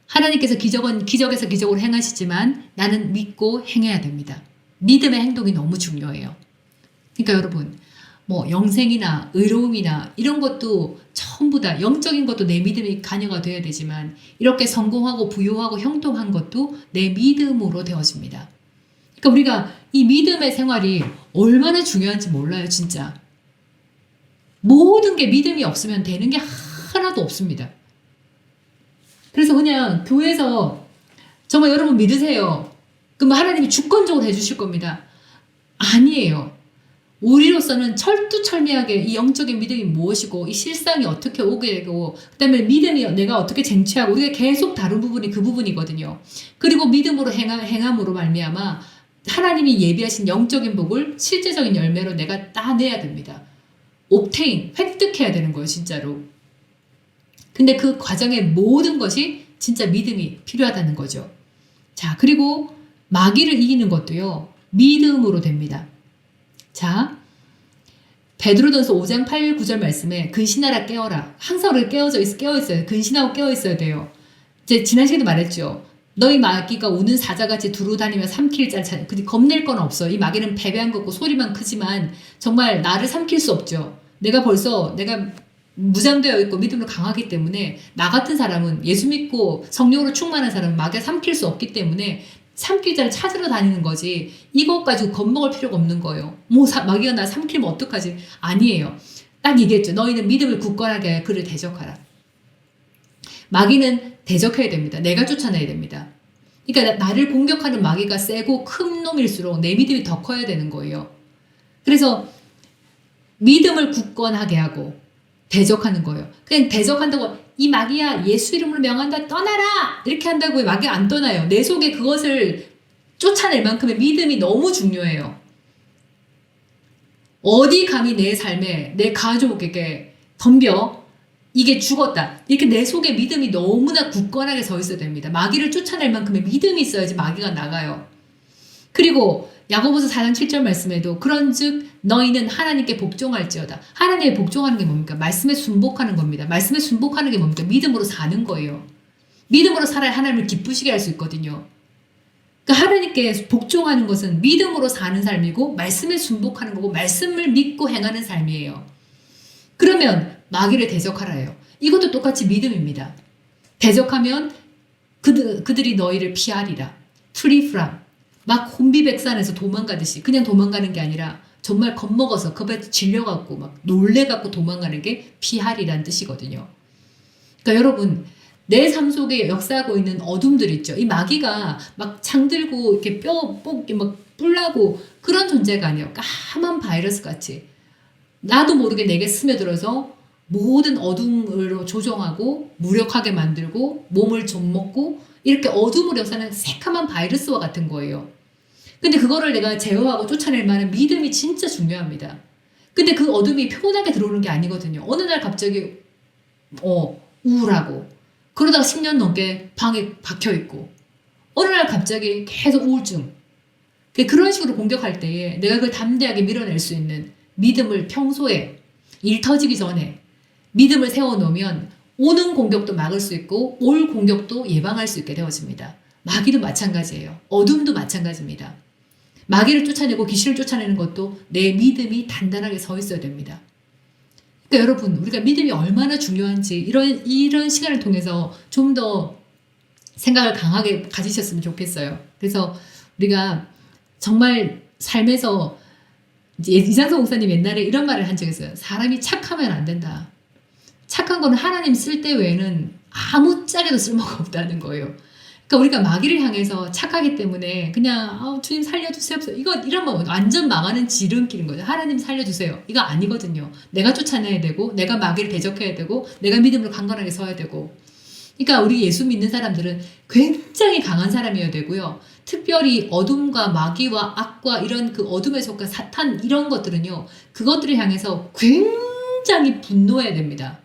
하나님께서 기적에서 기적으로 행하시지만 나는 믿고 행해야 됩니다. 믿음의 행동이 너무 중요해요. 그러니까 여러분 뭐 영생이나 의로움이나 이런 것도 전부 다 영적인 것도 내 믿음이 관여가 돼야 되지만 이렇게 성공하고 부유하고 형통한 것도 내 믿음으로 되어집니다. 그러니까 우리가 이 믿음의 생활이 얼마나 중요한지 몰라요, 진짜. 모든 게 믿음이 없으면 되는 게 하나도 없습니다. 그래서 그냥 교회에서 정말 여러분 믿으세요. 그럼 하나님이 주권적으로 해주실 겁니다. 아니에요. 우리로서는 철두철미하게 이 영적인 믿음이 무엇이고 이 실상이 어떻게 오게 되고 그다음에 믿음이 내가 어떻게 쟁취하고 우리가 계속 다룬 부분이 그 부분이거든요. 그리고 믿음으로 행함으로 말미암아 하나님이 예비하신 영적인 복을 실제적인 열매로 내가 따내야 됩니다. 옵테인, 획득해야 되는 거예요, 진짜로. 근데 그 과정의 모든 것이 진짜 믿음이 필요하다는 거죠. 자, 그리고 마귀를 이기는 것도요, 믿음으로 됩니다. 자, 베드로전서 5장 8, 9절 말씀에 근신하라 깨어라. 항상 우리가 깨어있어요. 근신하고 깨어있어야 돼요. 이제 지난 시간에도 말했죠. 너희 마귀가 우는 사자같이 두루다니며 삼킬 자, 근데 겁낼 건 없어. 이 마귀는 패배한 거고 소리만 크지만 정말 나를 삼킬 수 없죠. 내가 무장되어 있고 믿음으로 강하기 때문에 나 같은 사람은 예수 믿고 성령으로 충만한 사람은 마귀가 삼킬 수 없기 때문에 삼킬 자를 찾으러 다니는 거지 이것 가지고 겁먹을 필요가 없는 거예요. 마귀가 나 삼키면 어떡하지? 아니에요. 딱 얘기했죠. 너희는 믿음을 굳건하게 그를 대적하라. 마귀는 대적해야 됩니다. 내가 쫓아내야 됩니다. 그러니까 나를 공격하는 마귀가 세고 큰 놈일수록 내 믿음이 더 커야 되는 거예요. 그래서 믿음을 굳건하게 하고 대적하는 거예요. 그냥 대적한다고 이 마귀야 예수 이름으로 명한다 떠나라 이렇게 한다고 마귀가 안 떠나요. 내 속에 그것을 쫓아낼 만큼의 믿음이 너무 중요해요. 어디 감히 내 삶에 내 가족에게 덤벼 이게 죽었다. 이렇게 내 속에 믿음이 너무나 굳건하게 서 있어야 됩니다. 마귀를 쫓아낼 만큼의 믿음이 있어야지 마귀가 나가요. 그리고 야고보서 4장 7절 말씀에도 그런즉 너희는 하나님께 복종할지어다. 하나님에 복종하는 게 뭡니까? 말씀에 순복하는 겁니다. 말씀에 순복하는 게 뭡니까? 믿음으로 사는 거예요. 믿음으로 살아야 하나님을 기쁘시게 할 수 있거든요. 그러니까 하나님께 복종하는 것은 믿음으로 사는 삶이고 말씀에 순복하는 거고 말씀을 믿고 행하는 삶이에요. 그러면 마귀를 대적하라예요. 이것도 똑같이 믿음입니다. 대적하면 그들이 너희를 피하리라. Flee from. 막 혼비백산에서 도망가듯이 그냥 도망가는 게 아니라 정말 겁먹어서 겁에 질려갖고 막 놀래갖고 도망가는 게 피하리란 뜻이거든요. 그러니까 여러분 내 삶 속에 역사하고 있는 어둠들 있죠. 이 마귀가 막 창들고 이렇게 막 뿔나고 그런 존재가 아니에요. 까만 바이러스 같이 나도 모르게 내게 스며들어서 모든 어둠으로 조종하고 무력하게 만들고 몸을 좀먹고 이렇게 어둠으로 역사하는 새카만 바이러스와 같은 거예요. 근데 그거를 내가 제어하고 쫓아낼 만한 믿음이 진짜 중요합니다. 근데 그 어둠이 편하게 들어오는 게 아니거든요. 어느 날 갑자기 우울하고 그러다가 10년 넘게 방에 박혀있고 어느 날 갑자기 계속 우울증 그런 식으로 공격할 때에 내가 그걸 담대하게 밀어낼 수 있는 믿음을 평소에 일 터지기 전에 믿음을 세워놓으면 오는 공격도 막을 수 있고 올 공격도 예방할 수 있게 되어집니다. 마귀도 마찬가지예요. 어둠도 마찬가지입니다. 마귀를 쫓아내고 귀신을 쫓아내는 것도 내 믿음이 단단하게 서 있어야 됩니다. 그러니까 여러분 우리가 믿음이 얼마나 중요한지 이런 시간을 통해서 좀 더 생각을 강하게 가지셨으면 좋겠어요. 그래서 우리가 정말 삶에서 이장성 목사님 옛날에 이런 말을 한 적이 있어요. 사람이 착하면 안 된다. 착한 거는 하나님 쓸 때 외에는 아무짝에도 쓸모가 없다는 거예요. 그러니까 우리가 마귀를 향해서 착하기 때문에 그냥 주님 살려주세요. 이런 거 완전 망하는 지름길인 거죠. 하나님 살려주세요. 이거 아니거든요. 내가 쫓아내야 되고 내가 마귀를 대적해야 되고 내가 믿음으로 강건하게 서야 되고 그러니까 우리 예수 믿는 사람들은 굉장히 강한 사람이어야 되고요. 특별히 어둠과 마귀와 악과 이런 그 어둠에 속한 사탄 이런 것들은요. 그것들을 향해서 굉장히 분노해야 됩니다.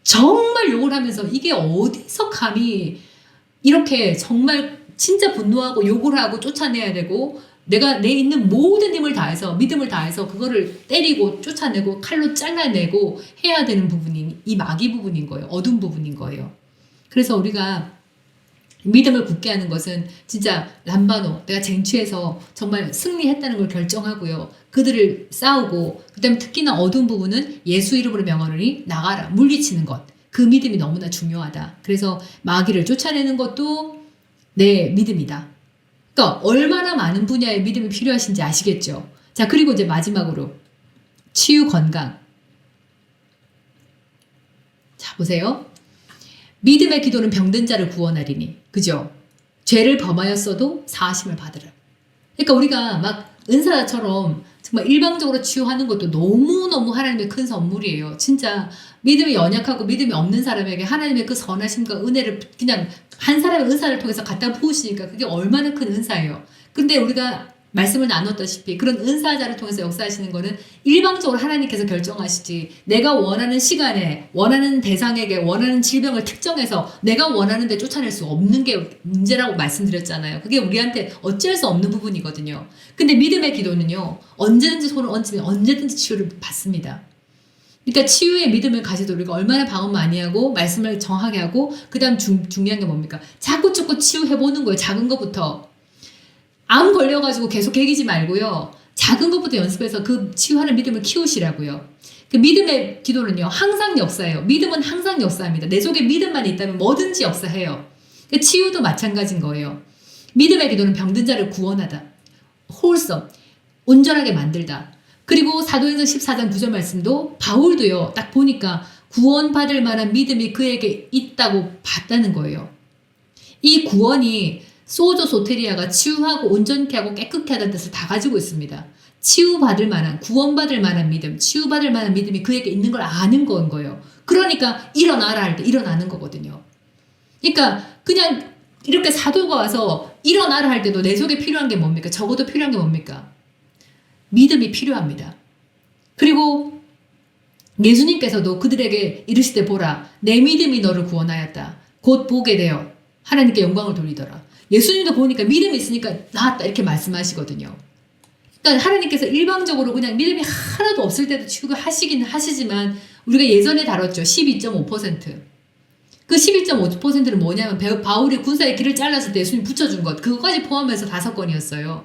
정말 욕을 하면서 이게 어디서 감히 이렇게 정말 진짜 분노하고 욕을 하고 쫓아내야 되고 내가 내 있는 모든 힘을 다해서 믿음을 다해서 그거를 때리고 쫓아내고 칼로 잘라내고 해야 되는 부분이 이 마귀 부분인 거예요. 어둠 부분인 거예요. 그래서 우리가 믿음을 굳게 하는 것은 진짜 람바노 내가 쟁취해서 정말 승리했다는 걸 결정하고요. 그들을 싸우고 그다음에 특히나 어두운 부분은 예수 이름으로 명하노니 나가라 물리치는 것. 그 믿음이 너무나 중요하다. 그래서 마귀를 쫓아내는 것도 내 믿음이다. 그러니까 얼마나 많은 분야의 믿음이 필요하신지 아시겠죠? 자, 그리고 이제 마지막으로 치유 건강. 자, 보세요. 믿음의 기도는 병든 자를 구원하리니. 그죠? 죄를 범하였어도 사하심을 받으라. 그러니까 우리가 막 은사처럼 정말 일방적으로 치유하는 것도 너무너무 하나님의 큰 선물이에요. 진짜 믿음이 연약하고 믿음이 없는 사람에게 하나님의 그 선하심과 은혜를 그냥 한 사람의 은사를 통해서 갖다 부으시니까 그게 얼마나 큰 은사예요. 근데 우리가 말씀을 나눴다시피 그런 은사자를 통해서 역사하시는 거는 일방적으로 하나님께서 결정하시지 내가 원하는 시간에 원하는 대상에게 원하는 질병을 특정해서 내가 원하는 데 쫓아낼 수 없는 게 문제라고 말씀드렸잖아요. 그게 우리한테 어쩔 수 없는 부분이거든요. 근데 믿음의 기도는요. 언제든지 손을 얹으면 언제든지 치유를 받습니다. 그러니까 치유의 믿음을 가지도 우리가 얼마나 방언 많이 하고 말씀을 정하게 하고 그 다음 중요한 게 뭡니까? 자꾸 치유해보는 거예요. 작은 것부터. 암 걸려가지고 계속 개기지 말고요. 작은 것부터 연습해서 그 치유하는 믿음을 키우시라고요. 그 믿음의 기도는요. 항상 역사해요. 믿음은 항상 역사합니다. 내 속에 믿음만 있다면 뭐든지 역사해요. 그 치유도 마찬가지인 거예요. 믿음의 기도는 병든 자를 구원하다. 홀섬, 온전하게 만들다. 그리고 사도행전 14장 9절 말씀도 바울도요. 딱 보니까 구원받을 만한 믿음이 그에게 있다고 봤다는 거예요. 이 구원이 소조 소테리아가 치유하고 온전케 하고 깨끗게 하다는 뜻을 다 가지고 있습니다. 치유받을 만한, 구원받을 만한 믿음, 치유받을 만한 믿음이 그에게 있는 걸 아는 건 거예요. 그러니까 일어나라 할 때 일어나는 거거든요. 그러니까 그냥 이렇게 사도가 와서 일어나라 할 때도 내 속에 필요한 게 뭡니까? 적어도 필요한 게 뭡니까? 믿음이 필요합니다. 그리고 예수님께서도 그들에게 이르시되 보라 내 믿음이 너를 구원하였다. 곧 보게 되어 하나님께 영광을 돌리더라. 예수님도 보니까 믿음이 있으니까 나았다 이렇게 말씀하시거든요. 그러니까 하나님께서 일방적으로 그냥 믿음이 하나도 없을 때도 치유하시긴 하시지만 우리가 예전에 다뤘죠. 12.5%. 그 12.5%는 뭐냐면 바울이 군사의 길을 잘랐을 때 예수님 붙여준 것 그거까지 포함해서 5건이었어요.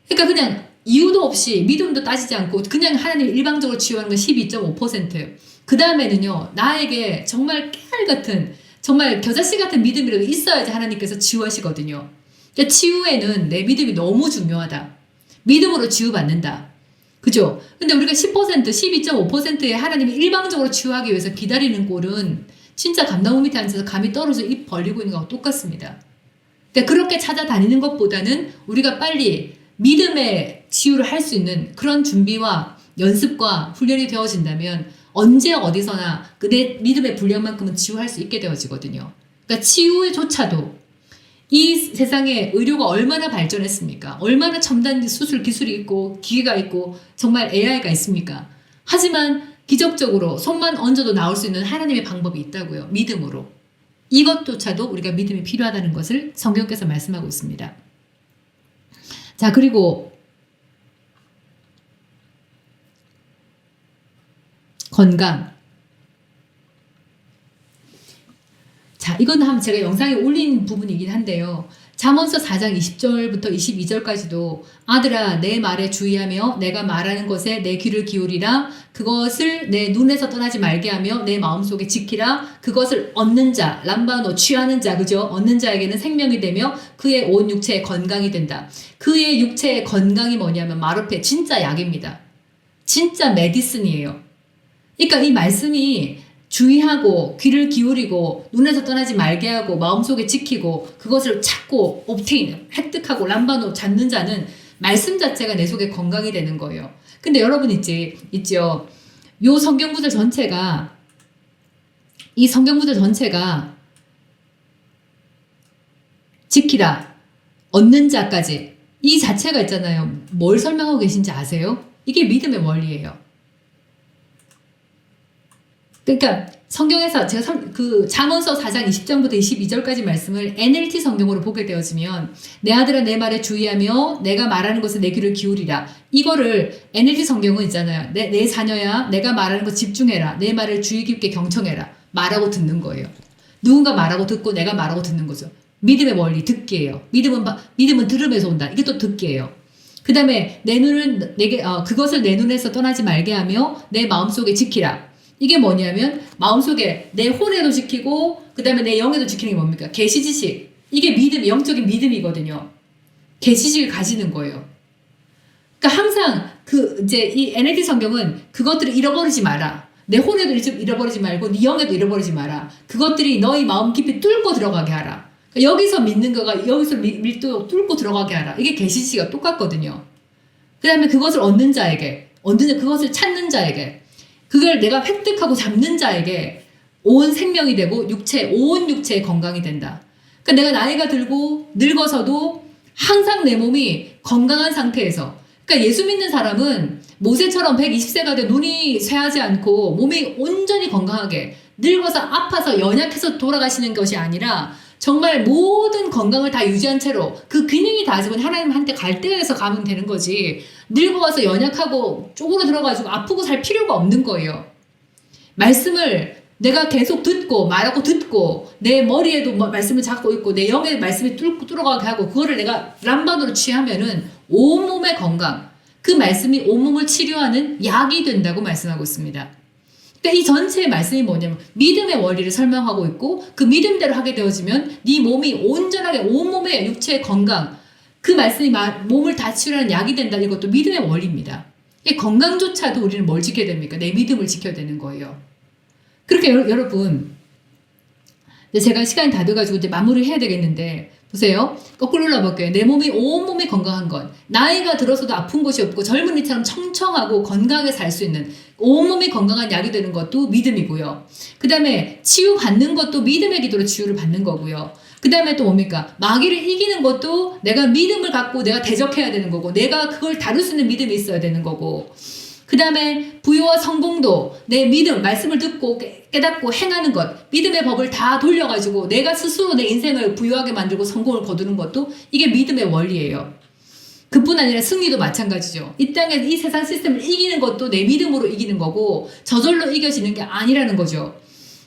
그러니까 그냥 이유도 없이 믿음도 따지지 않고 그냥 하나님 일방적으로 치유하는 건 12.5%. 그 다음에는요. 나에게 정말 깨알같은 정말 겨자씨 같은 믿음이라도 있어야지 하나님께서 치유하시거든요. 그러니까 치유에는 내 믿음이 너무 중요하다. 믿음으로 치유받는다. 그죠? 근데 우리가 10%, 12.5%의 하나님이 일방적으로 치유하기 위해서 기다리는 꼴은 진짜 감나무 밑에 앉아서 감이 떨어져 입 벌리고 있는 거하고 똑같습니다. 그러니까 그렇게 찾아다니는 것보다는 우리가 빨리 믿음의 치유를 할 수 있는 그런 준비와 연습과 훈련이 되어진다면 언제 어디서나 내 믿음의 분량만큼은 치유할 수 있게 되어지거든요. 그러니까 치유조차도 이 세상에 의료가 얼마나 발전했습니까? 얼마나 첨단 수술 기술이 있고 기계가 있고 정말 AI가 있습니까? 하지만 기적적으로 손만 얹어도 나올 수 있는 하나님의 방법이 있다고요. 믿음으로. 이것조차도 우리가 믿음이 필요하다는 것을 성경께서 말씀하고 있습니다. 자, 그리고 건강. 자, 이거는 한번 제가 영상에 올린 부분이긴 한데요. 잠언서 4장 20절부터 22절까지도 아들아 내 말에 주의하며 내가 말하는 것에 내 귀를 기울이라 그것을 내 눈에서 떠나지 말게 하며 내 마음속에 지키라 그것을 얻는 자 람바노 취하는 자 그죠? 얻는 자에게는 생명이 되며 그의 온 육체에 건강이 된다. 그의 육체의 건강이 뭐냐면 마르페 진짜 약입니다. 진짜 메디슨이에요. 그러니까 이 말씀이 주의하고 귀를 기울이고 눈에서 떠나지 말게 하고 마음속에 지키고 그것을 찾고 옵테인 획득하고 람바노 찾는 자는 말씀 자체가 내 속에 건강이 되는 거예요. 근데 여러분 있죠. 요 성경구절 전체가 이 성경구절 전체가 지키라 얻는 자까지 이 자체가 있잖아요. 뭘 설명하고 계신지 아세요? 이게 믿음의 원리예요. 그러니까 성경에서 제가 그 잠언서 4장 20절부터 22절까지 말씀을 NLT 성경으로 보게 되어지면 내 아들아 내 말에 주의하며 내가 말하는 것에 내 귀를 기울이라 이거를 NLT 성경은 있잖아요. 내 자녀야 내가 말하는 것 집중해라. 내 말을 주의 깊게 경청해라. 말하고 듣는 거예요. 누군가 말하고 듣고 내가 말하고 듣는 거죠. 믿음의 원리 듣기예요. 믿음은 들음에서 온다. 이게 또 듣기예요. 그 다음에 내 눈을 그것을 내 눈에서 떠나지 말게 하며 내 마음속에 지키라. 이게 뭐냐면 마음속에 내 혼에도 지키고 그 다음에 내 영에도 지키는 게 뭡니까? 계시지식. 이게 믿음, 영적인 믿음이거든요. 계시식을 가지는 거예요. 그러니까 항상 이제 이 NLT 성경은 그것들을 잃어버리지 마라. 내 혼에도 잃어버리지 말고 네 영에도 잃어버리지 마라. 그것들이 너희 마음 깊이 뚫고 들어가게 하라. 그러니까 여기서 믿는 거가 여기서 밀도 뚫고 들어가게 하라. 이게 계시식과 똑같거든요. 그 다음에 그것을 얻는 자에게, 그것을 찾는 자에게 그걸 내가 획득하고 잡는 자에게 온 생명이 되고 온 육체의 건강이 된다. 그러니까 내가 나이가 들고 늙어서도 항상 내 몸이 건강한 상태에서 그러니까 예수 믿는 사람은 모세처럼 120세가 돼 눈이 쇠하지 않고 몸이 온전히 건강하게 늙어서 아파서 연약해서 돌아가시는 것이 아니라 정말 모든 건강을 다 유지한 채로 그 기능이 다 지금 하나님한테 갈 때에서 가면 되는 거지 늙어와서 연약하고 쪼그러 들어가지고 아프고 살 필요가 없는 거예요. 말씀을 내가 계속 듣고 말하고 듣고 내 머리에도 말씀을 잡고 있고 내 영에 말씀이 뚫어가게 하고 그거를 내가 람반으로 취하면은 온몸의 건강 그 말씀이 온몸을 치료하는 약이 된다고 말씀하고 있습니다. 그러니까 이 전체의 말씀이 뭐냐면 믿음의 원리를 설명하고 있고 그 믿음대로 하게 되어지면 네 몸이 온전하게 온몸의 육체의 건강 그 말씀이 몸을 다 치료하는 약이 된다. 이것도 믿음의 원리입니다. 건강조차도 우리는 뭘 지켜야 됩니까? 내 믿음을 지켜야 되는 거예요. 그렇게 여러분 제가 시간이 다 돼가지고 이제 마무리를 해야 되겠는데 보세요. 거꾸로 올라볼게요. 내 몸이 온몸이 건강한 건 나이가 들어서도 아픈 것이 없고 젊은이처럼 청청하고 건강하게 살 수 있는 온몸이 건강한 약이 되는 것도 믿음이고요. 그 다음에 치유받는 것도 믿음의 기도로 치유를 받는 거고요. 그 다음에 또 뭡니까? 마귀를 이기는 것도 내가 믿음을 갖고 내가 대적해야 되는 거고 내가 그걸 다룰 수 있는 믿음이 있어야 되는 거고 그 다음에 부요와 성공도 내 믿음, 말씀을 듣고 깨닫고 행하는 것, 믿음의 법을 다 돌려가지고 내가 스스로 내 인생을 부유하게 만들고 성공을 거두는 것도 이게 믿음의 원리예요. 그뿐 아니라 승리도 마찬가지죠. 이 땅에서 이 세상 시스템을 이기는 것도 내 믿음으로 이기는 거고 저절로 이겨지는 게 아니라는 거죠.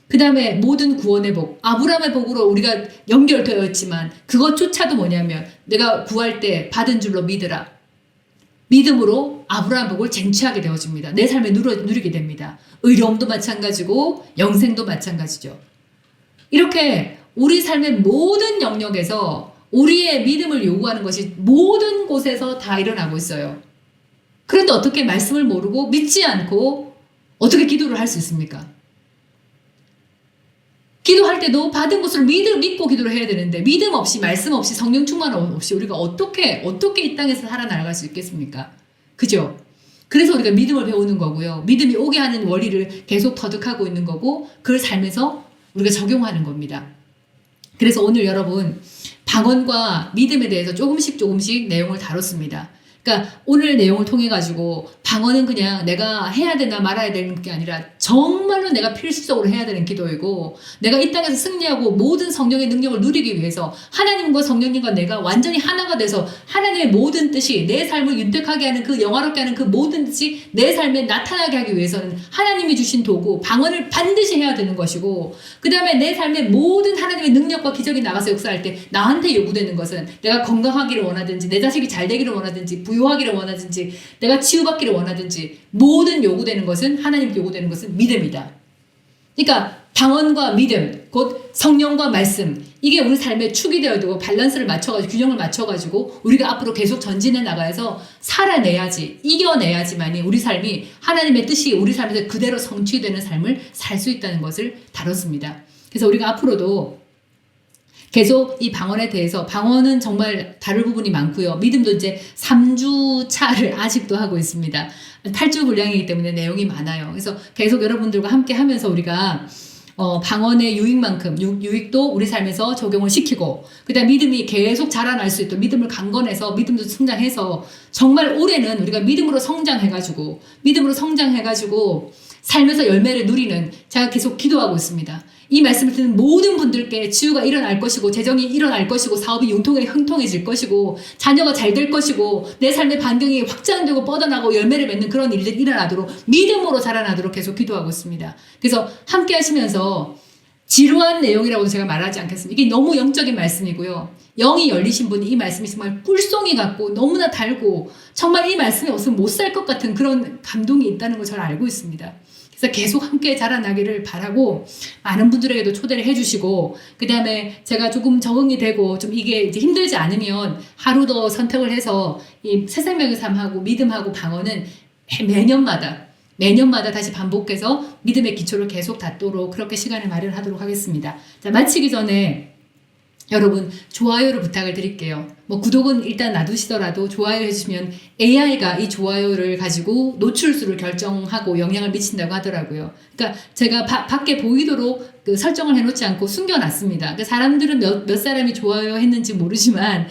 그 다음에 모든 구원의 복, 아브라함의 복으로 우리가 연결되어 있지만 그것조차도 뭐냐면 내가 구할 때 받은 줄로 믿으라. 믿음으로 아브라함 복을 쟁취하게 되어집니다. 내 삶에 누리게 됩니다. 의로움도 마찬가지고 영생도 마찬가지죠. 이렇게 우리 삶의 모든 영역에서 우리의 믿음을 요구하는 것이 모든 곳에서 다 일어나고 있어요. 그런데 어떻게 말씀을 모르고 믿지 않고 어떻게 기도를 할 수 있습니까? 기도할 때도 받은 것을 믿고 기도를 해야 되는데 믿음 없이 말씀 없이 성령 충만 없이 우리가 어떻게 이 땅에서 살아나갈 수 있겠습니까? 그죠? 그래서 우리가 믿음을 배우는 거고요. 믿음이 오게 하는 원리를 계속 터득하고 있는 거고 그걸 삶에서 우리가 적용하는 겁니다. 그래서 오늘 여러분 방언과 믿음에 대해서 조금씩 내용을 다뤘습니다. 그러니까 오늘 내용을 통해 가지고 방언은 그냥 내가 해야 되나 말아야 되는 게 아니라 정말로 내가 필수적으로 해야 되는 기도이고 내가 이 땅에서 승리하고 모든 성령의 능력을 누리기 위해서 하나님과 성령님과 내가 완전히 하나가 돼서 하나님의 모든 뜻이 내 삶을 윤택하게 하는 그 영화롭게 하는 그 모든 뜻이 내 삶에 나타나게 하기 위해서는 하나님이 주신 도구 방언을 반드시 해야 되는 것이고 그 다음에 내 삶의 모든 하나님의 능력과 기적이 나가서 역사할 때 나한테 요구되는 것은 내가 건강하기를 원하든지 내 자식이 잘 되기를 원하든지 부유하기를 원하든지 내가 치유받기를 원하든지 모든 요구되는 것은 하나님께 요구되는 것은 믿음이다. 그러니까 방언과 믿음 곧 성령과 말씀 이게 우리 삶에 축이 되어야 되고 밸런스를 맞춰가지고 균형을 맞춰가지고 우리가 앞으로 계속 전진해 나가서 살아내야지 이겨내야지만이 우리 삶이 하나님의 뜻이 우리 삶에서 그대로 성취되는 삶을 살 수 있다는 것을 다뤘습니다. 그래서 우리가 앞으로도 계속 이 방언에 대해서 방언은 정말 다룰 부분이 많고요. 믿음도 이제 3주 차를 아직도 하고 있습니다. 8주 분량이기 때문에 내용이 많아요. 그래서 계속 여러분들과 함께 하면서 우리가 방언의 유익만큼 유익도 우리 삶에서 적용을 시키고 그다음 믿음이 계속 자라날 수 있도록 믿음을 강건해서 믿음도 성장해서 정말 올해는 우리가 믿음으로 성장해가지고 삶에서 열매를 누리는 제가 계속 기도하고 있습니다. 이 말씀을 듣는 모든 분들께 치유가 일어날 것이고 재정이 일어날 것이고 사업이 형통해질 것이고 자녀가 잘 될 것이고 내 삶의 반경이 확장되고 뻗어나고 열매를 맺는 그런 일들이 일어나도록 믿음으로 자라나도록 계속 기도하고 있습니다. 그래서 함께 하시면서 지루한 내용이라고는 제가 말하지 않겠습니다. 이게 너무 영적인 말씀이고요. 영이 열리신 분이 이 말씀이 정말 꿀송이 같고 너무나 달고 정말 이 말씀이 없으면 못 살 것 같은 그런 감동이 있다는 걸 잘 알고 있습니다. 그래서 계속 함께 자라나기를 바라고 많은 분들에게도 초대를 해주시고 그 다음에 제가 조금 적응이 되고 좀 이게 이제 힘들지 않으면 하루 더 선택을 해서 이 새생명의 삶하고 믿음하고 방언은 매년마다 다시 반복해서 믿음의 기초를 계속 닫도록 그렇게 시간을 마련하도록 하겠습니다. 자, 마치기 전에 여러분 좋아요를 부탁을 드릴게요. 뭐 구독은 일단 놔두시더라도 좋아요 해주시면 AI가 이 좋아요를 가지고 노출수를 결정하고 영향을 미친다고 하더라고요. 그러니까 제가 밖에 보이도록 그 설정을 해놓지 않고 숨겨놨습니다. 그러니까 사람들은 몇 사람이 좋아요 했는지 모르지만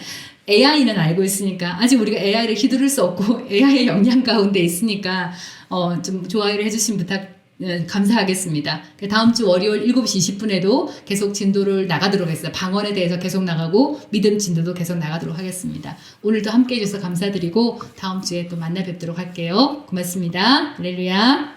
AI는 알고 있으니까 아직 우리가 AI를 휘두를 수 없고 AI의 영향 가운데 있으니까 좀 좋아요를 해주신 부탁 감사하겠습니다. 다음 주 월요일 7시 20분에도 계속 진도를 나가도록 했어요. 방언에 대해서 계속 나가고 믿음 진도도 계속 나가도록 하겠습니다. 오늘도 함께 해주셔서 감사드리고 다음 주에 또 만나 뵙도록 할게요. 고맙습니다. 할렐루야.